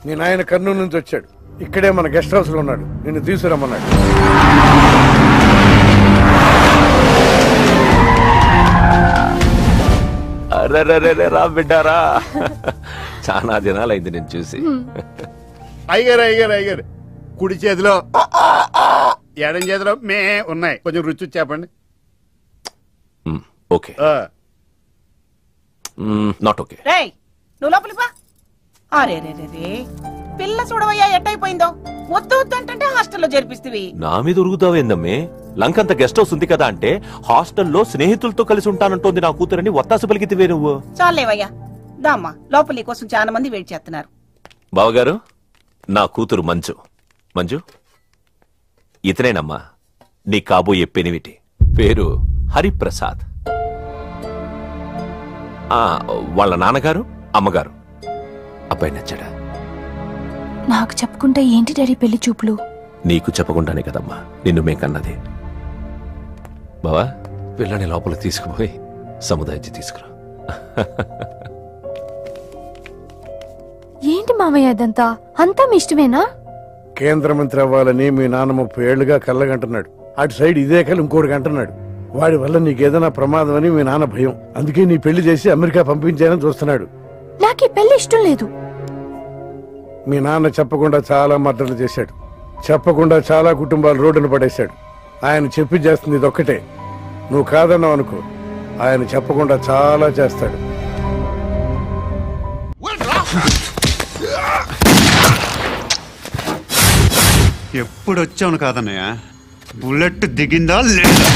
మీ నాయన కర్నూలు నుంచి వచ్చాడు. ఇక్కడే మన గెస్ట్ హౌస్ లో ఉన్నాడు. నిన్ను తీసుకురమ్మన్నాడు. రా బిడ్డారా, చాలా దినాలైంది నేను చూసి. అయ్యారు కుడి చేతిలో ఎడం చేతిలో మే ఉన్నాయి, కొంచెం రుచి చెప్పండి. Okay, not okay. నువ్వు లోపలిపా. అరే రే రే, పిల్ల చూడవయ్యా ఎట్టయిపోయిందో. వద్దు వద్దు అంటే హాస్టల్లో చేర్పిస్తేవి. నా మీద ఉరుగుతావేందమ్మే? లంకంత గెస్ట్ హౌస్ ఉంది కదా అంటే హాస్టల్లో స్నేహితులతో కలిసి ఉంటానంటోంది నా కూతురని ఒత్తాసు పలికితివే నువ్వు. చాలేవయ్యా, దామ్మా లోపలి కోసం చాలా మంది వెయిట్ చేస్తున్నారు. బావగారు, నా కూతురు మంజు. మంజు, ఇతనేనమ్మా నీ కాబోయే పెనివిటి. పేరు హరిప్రసాద్. వాళ్ళ నాన్నగారు అమ్మగారు. అబ్బాయి నచ్చాడా? నాకు చెప్పుకుంటే ఏంటి డాడీ పెళ్లి చూపులు? నీకు చెప్పకుండానే కదమ్మా నిన్ను మేకన్నది. బావా, పిల్లని లోపల తీసుకుపోయి సముదాయించి తీసుకురా. ఏంటి మావయ్య అదంతా? అంతా మీ ఇష్టమేనా? కేంద్ర మంత్రి అవ్వాలని మీ నాన్న 30 ఏళ్లుగా కళ్ళగంటున్నాడు. అటు సైడ్ ఇదే కళ్ళు ఇంకోటి అంటున్నాడు. వాడి వల్ల నీకేదైనా ప్రమాదం అని మీ నాన్న భయం. అందుకే నీ పెళ్లి చేసి అమెరికా పంపించాలని చూస్తున్నాడు. నాకు ఈ పెళ్లి ఇష్టం లేదు. మీ నాన్న చెప్పకుండా చాలా మర్డర్లు చేశాడు. చెప్పకుండా చాలా కుటుంబాలు రోడ్డును పడేశాడు. ఆయన చెప్పి చేస్తుంది ఇదొక్కటే. నువ్వు కాదన్నావు అనుకో, ఆయన చెప్పకుండా చాలా చేస్తాడు. ఎప్పుడు వచ్చావును కాదన్నయ్య, బుల్లెట్ దిగిందా లేదా?